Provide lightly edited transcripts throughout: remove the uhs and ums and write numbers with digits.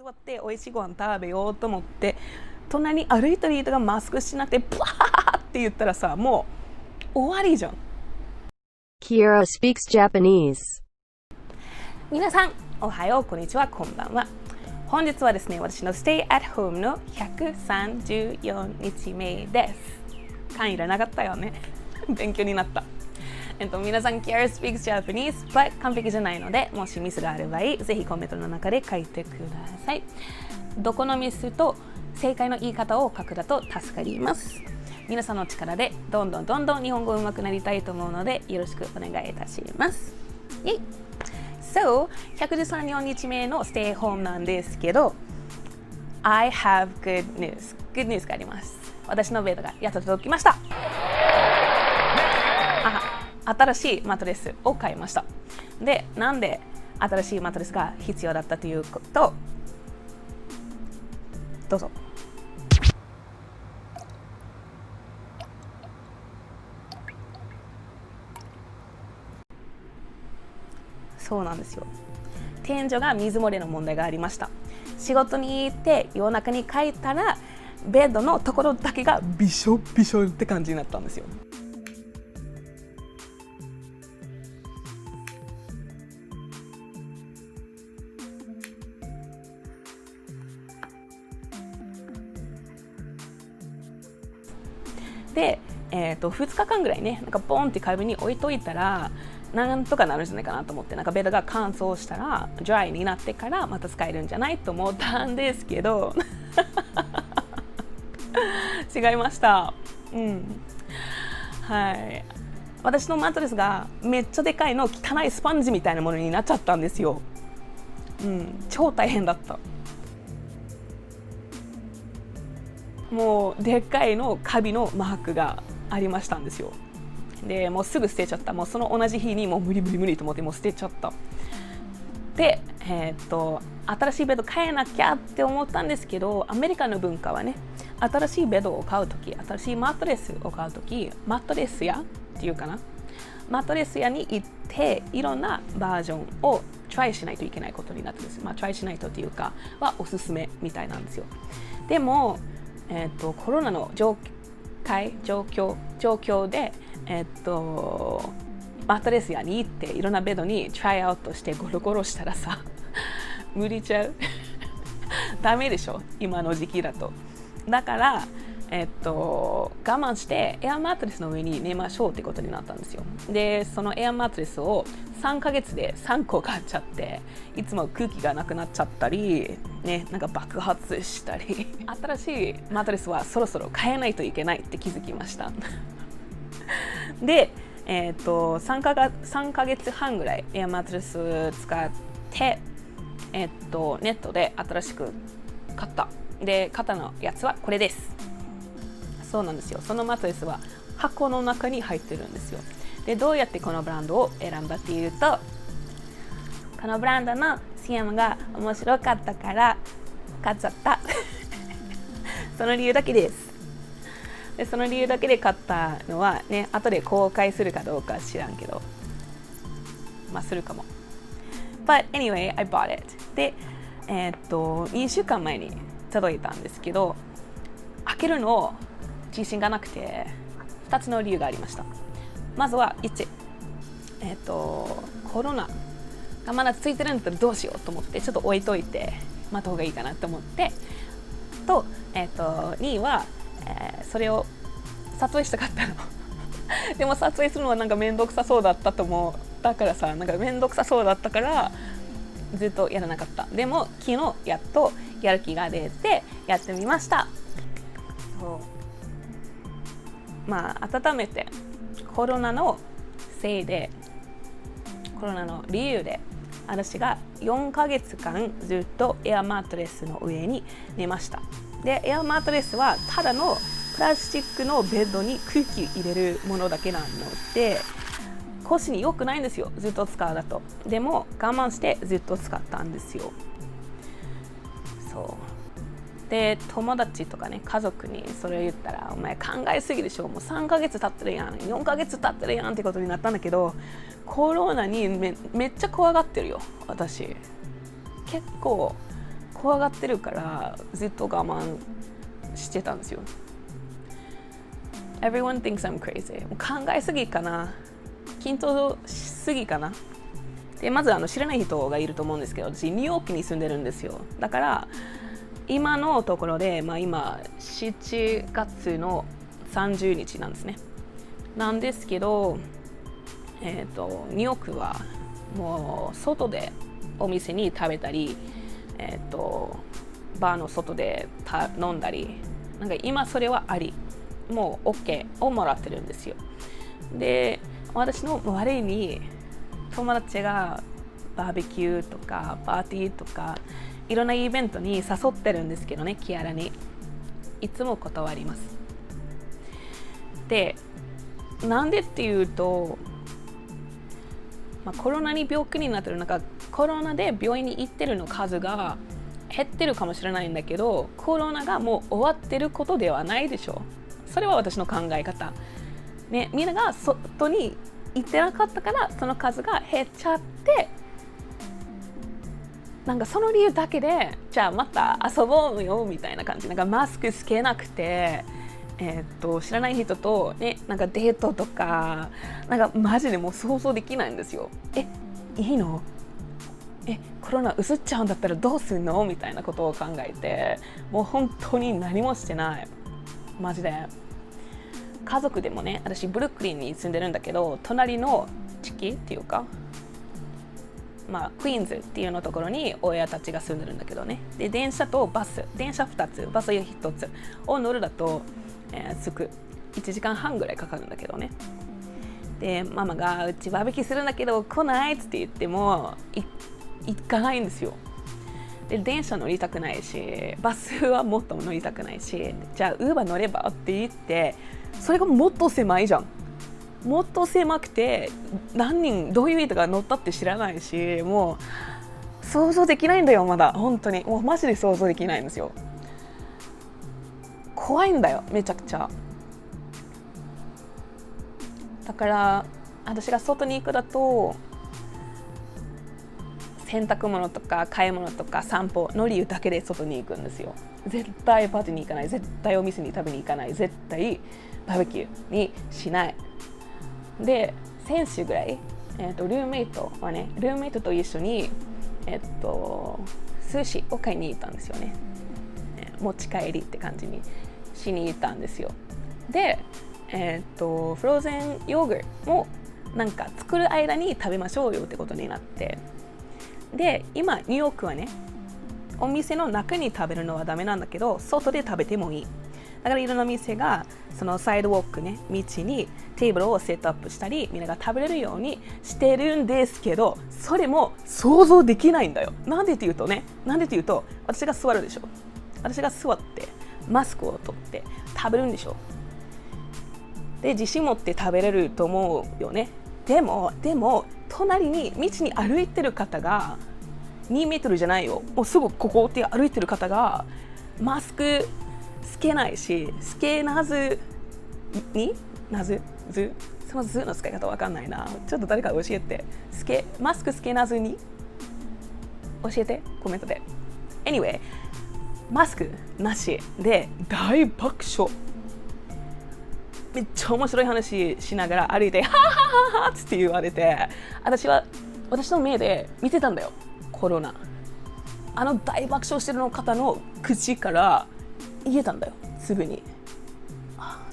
座って美味しいご飯食べようと思って隣に歩いてる人がマスクしなくてプワーって言ったらさ、もう終わりじゃん。 Kiera speaks Japanese. 皆さんおはよう、こんにちは、こんばんは。本日はですね、私の Stay at Home の134日目です。勘いらなかったよね。勉強になった。皆さん Kiera speaks Japanese but 完璧じゃないので、もしミスがある場合ぜひコメントの中で書いてください。どこのミスと正解の言い方を書くだと助かります。皆さんの力でどんどん日本語上手くなりたいと思うのでよろしくお願いいたします。イェイ。So 134日目の Stay Home なんですけど、 I have good news があります。私のベッドがやっと届きました。新しいマットレスを買いました。で、なんで新しいマットレスが必要だったということ、どうぞ。そうなんですよ。天井が水漏れの問題がありました。仕事に行って夜中に帰ったらベッドのところだけがびしょびしょって感じになったんですよ。で、2日間ぐらいね、なんかボンって壁に置いといたらなんとかなるんじゃないかなと思って、なんかベッドが乾燥したらドライになってからまた使えるんじゃないと思ったんですけど違いました。はい。私のマットレスがめっちゃでかいの汚いスパンジみたいなものになっちゃったんですよ。超大変だった。もうでっかいのカビのマークがありましたんですよ。でもうすぐ捨てちゃった。もうその同じ日にもう無理と思ってもう捨てちゃった。で、新しいベッド買えなきゃって思ったんですけど、アメリカの文化はね、新しいベッドを買うとき、新しいマットレスを買うとき、マットレス屋っていうかな、マットレス屋に行っていろんなバージョンをトライしないといけないことになってます。トライしないとっていうかはおすすめみたいなんですよ。でもコロナの状況で、マットレス屋に行っていろんなベッドにトライアウトしてゴロゴロしたらさ無理ちゃうダメでしょ、今の時期だと。だから我慢してエアマットレスの上に寝ましょうってことになったんですよ。でそのエアマットレスを3ヶ月で3個買っちゃって、いつも空気がなくなっちゃったりね、なんか爆発したり新しいマットレスはそろそろ変えないといけないって気づきましたで、3ヶ月半ぐらいエアマットレス使って、ネットで新しく買った。で買ったのやつはこれです。そうなんですよ。そのマットレスは箱の中に入ってるんですよ。でどうやってこのブランドを選んだっていうと、このブランドの CM が面白かったから買っちゃったその理由だけです。でその理由だけで買ったのはね、後で公開するかどうか知らんけど、するかも。 But anyway, I bought it. で2週間前に届いたんですけど、開けるの自信がなくて2つの理由がありました。まずは1、コロナがまだついてるんだったらどうしようと思ってちょっと置いといて待った方がいいかなと思って、と、2位は、それを撮影したかったのでも撮影するのはなんか面倒くさそうだったと思う。だからさ、なんか面倒くさそうだったからずっとやらなかった。でも昨日やっとやる気が出てやってみました。改めてコロナのせいで、コロナの理由で私が4ヶ月間ずっとエアマットレスの上に寝ました。でエアマットレスはただのプラスチックのベッドに空気入れるものだけなので腰に良くないんですよ、ずっと使うだと。でも我慢してずっと使ったんですよ。で友達とかね、家族にそれを言ったら、お前考えすぎでしょ、もう3ヶ月経ってるやん、4ヶ月経ってるやんってことになったんだけど、コロナにめっちゃ怖がってるよ私。結構怖がってるからずっと我慢してたんですよ。 Everyone thinks I'm crazy。 考えすぎかな、緊張しすぎかな。でまず知らない人がいると思うんですけど、私ニューヨークに住んでるんですよ。だから今のところで、今7月の30日なんですね。なんですけど、ニューヨークはもう外でお店に食べたり、バーの外で飲んだり、なんか今それはあり、もう OK をもらってるんですよ。で私の周りに友達がバーベキューとかパーティーとかいろんなイベントに誘ってるんですけどね、キアラにいつも断ります。でなんでっていうと、コロナに病気になってる、なんかコロナで病院に行ってるの数が減ってるかもしれないんだけど、コロナがもう終わってることではないでしょ。それは私の考え方、ね、みんなが外に行ってなかったからその数が減っちゃって、なんかその理由だけでじゃあまた遊ぼうよみたいな感じ、なんかマスクつけなくて、知らない人と、ね、なんかデートとか、なんかマジでもう想像できないんですよ。いいの？コロナうつっちゃうんだったらどうするのみたいなことを考えて、もう本当に何もしてない、マジで。家族でもね、私ブルックリンに住んでるんだけど、隣の地区っていうか、クイーンズっていうのところに親たちが住んでるんだけどね。で電車とバス、電車2つバス1つを乗るだと、着く1時間半ぐらいかかるんだけどね。でママがうちバーベキューするんだけど来ないって言っても行かないんですよ。で電車乗りたくないし、バスはもっと乗りたくないし、じゃあウーバー乗ればって言って、それがもっと狭いじゃん。もっと狭くて何人どういう人が乗ったって知らないし、もう想像できないんだよ。まだ本当にもうマジで想像できないんですよ。怖いんだよ、めちゃくちゃ。だから私が外に行くだと、洗濯物とか買い物とか散歩の理由だけで外に行くんですよ。絶対パーティーに行かない、絶対お店に食べに行かない、絶対バーベキューにしない。で先週ぐらい、ルームメイトはね、ルームメイトと一緒に、寿司を買いに行ったんですよね。持ち帰りって感じにしに行ったんですよ。で、フローゼンヨーグルトもなんか作る間に食べましょうよってことになって、で今ニューヨークはね、お店の中に食べるのはダメなんだけど外で食べてもいい。だからいろんな店がそのサイドウォークね、道にテーブルをセットアップしたり、みんなが食べれるようにしてるんですけど、それも想像できないんだよ。なんでっていうと私が座るでしょ。私が座ってマスクを取って食べるんでしょ。で自信持って食べれると思うよね。でも隣に道に歩いてる方が2メートルじゃないよ、もうすぐここって歩いてる方がマスクつけないし、つけなずにその図の使い方わかんないな。ちょっと誰か教えて。マスクつけなずに教えて、コメントで。Anyway、マスクなしで大爆笑。めっちゃ面白い話しながら歩いて、ははははって言われて、私の目で見てたんだよ、コロナ。大爆笑してるの方の口から言えたんだよ、すぐに。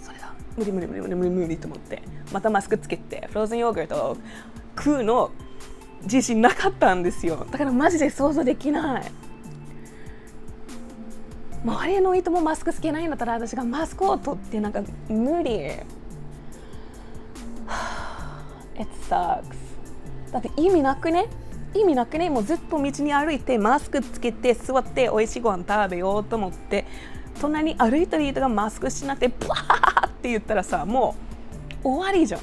それだ、無理と思って、またマスクつけてフローズンヨーグルトを食うの自信なかったんですよ。だからマジで想像できない。周りの人もマスクつけないんだったら私がマスクを取ってなんか無理。It sucks。だって意味なくね。もうずっと道に歩いてマスクつけて座って美味しいご飯食べようと思って、隣に歩いてる人がマスクしなくてブワーって言ったらさ、もう終わりじゃ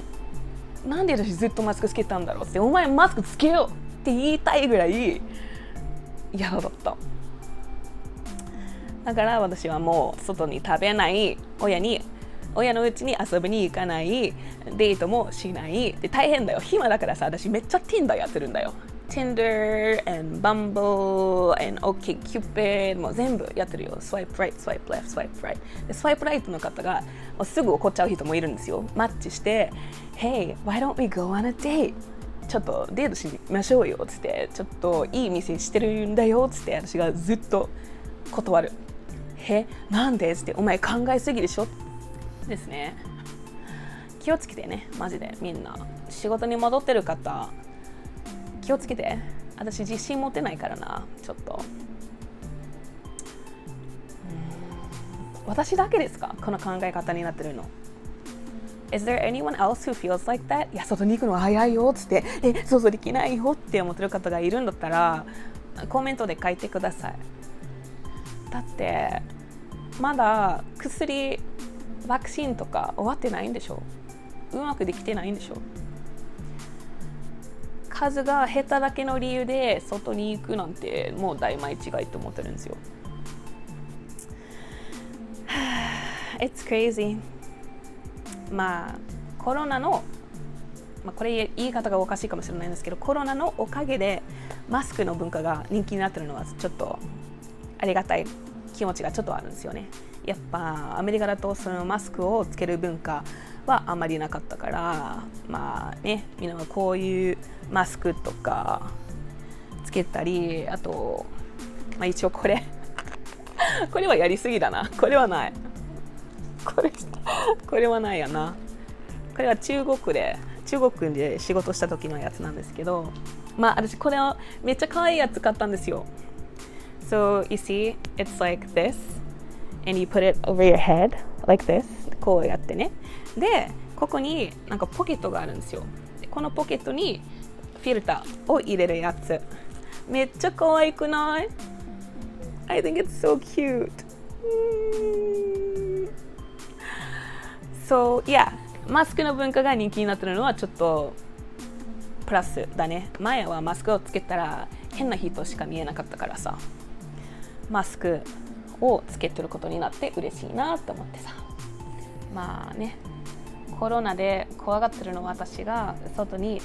ん。なんで私ずっとマスクつけたんだろうって、お前マスクつけようって言いたいぐらい嫌だった。だから私はもう外に食べない、親のうちに遊びに行かない、デートもしないで、大変だよ。暇だからさ、私めっちゃ Tinder やってるんだよ。Tinder and Bumble and OkCupid もう全部やってるよ。スワイプライト、スワイプレフト、スワイプライト。でスワイプライトの方がもうすぐ怒っちゃう人もいるんですよ。マッチして、Hey, why don't we go on a date? ちょっとデートしましょうよつって、ちょっといい店してるんだよつって、私がずっと断る。なんでつって、お前考えすぎでしょですね。気をつけてね、マジでみんな。仕事に戻ってる方、気をつけて。私自信持てないからな、ちょっと。私だけですか、この考え方になってるの。Is there anyone else who feels like that? いや、外に行くのは早いよっつって、想像できないよって思ってる方がいるんだったら、コメントで書いてください。だってまだ薬、ワクチンとか終わってないんでしょ。うまくできてないんでしょ。数が減っただけの理由で外に行くなんてもう大間違いと思ってるんですよ。It's crazy。まあコロナの、これ言い方がおかしいかもしれないんですけど、コロナのおかげでマスクの文化が人気になってるのはちょっとありがたい気持ちがちょっとあるんですよね。やっぱアメリカだとそのマスクをつける文化はあまりなかったから、まあね、みんなこういうマスクとかつけたり、あと、一応これはやりすぎだな。これはない。これはないやな。これは中国で仕事した時のやつなんですけど、私これをめっちゃ可愛いやつ買ったんですよ。So you see, it's like this, and you put it over your head like this. こうやってね。で、ここになんかポケットがあるんですよ。このポケットにフィルターを入れるやつ。めっちゃ可愛くない？ I think it's so cute. So yeah, マスクの文化が人気になってるのはちょっとプラスだね。前はマスクをつけたら変な人しか見えなかったからさ、マスクをつけてることになって嬉しいなと思ってさ。コロナで怖がってるのは私が外に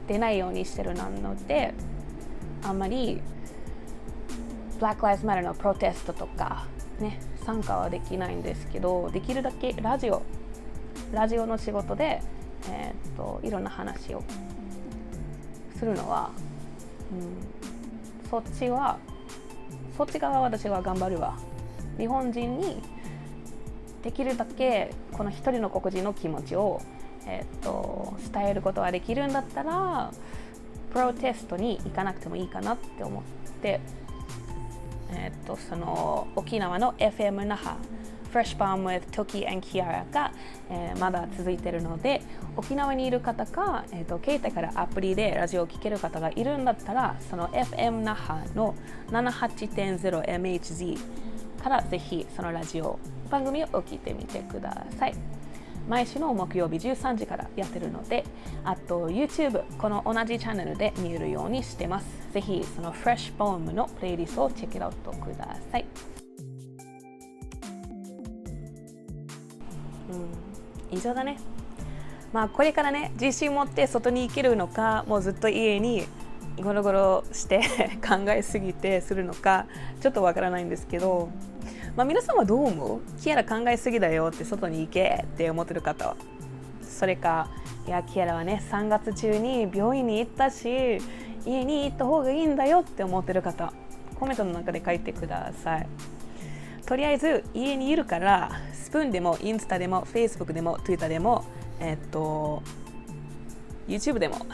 出ないようにしてるなので、あんまり Black Lives Matter のプロテストとかね、参加はできないんですけど、できるだけラジオの仕事で、いろんな話をするのは、そっち側私は頑張るわ。日本人にできるだけこの一人の黒人の気持ちを、伝えることができるんだったらプロテストに行かなくてもいいかなって思って、その沖縄の FM 那覇 Fresh Bomb with Toki and Kiara が、まだ続いているので、沖縄にいる方か、携帯からアプリでラジオを聴ける方がいるんだったら、その FM 那覇の 78.0MHz からぜひそのラジオ番組を聞いてみてください。毎週の木曜日13時からやってるので、あと YouTube この同じチャンネルで見えるようにしてます。ぜひその Fresh Bomb のプレイリストをチェックアウトください。以上だね。これからね、自信持って外に行けるのか、もうずっと家にゴロゴロして考えすぎてするのかちょっとわからないんですけど、皆さんはどう思う？キアラ考えすぎだよって外に行けって思ってる方は、それか、いやキアラはね3月中に病院に行ったし家に行った方がいいんだよって思ってる方、コメントの中で書いてください。とりあえず家にいるからスプーンでもインスタでも Facebook でも Twitter でもYouTube でも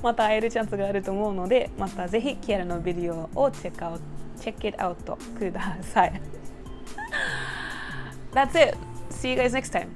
また会えるチャンスがあると思うので、またぜひキアラのビデオをチェックit out ください。That's it. See you guys next time.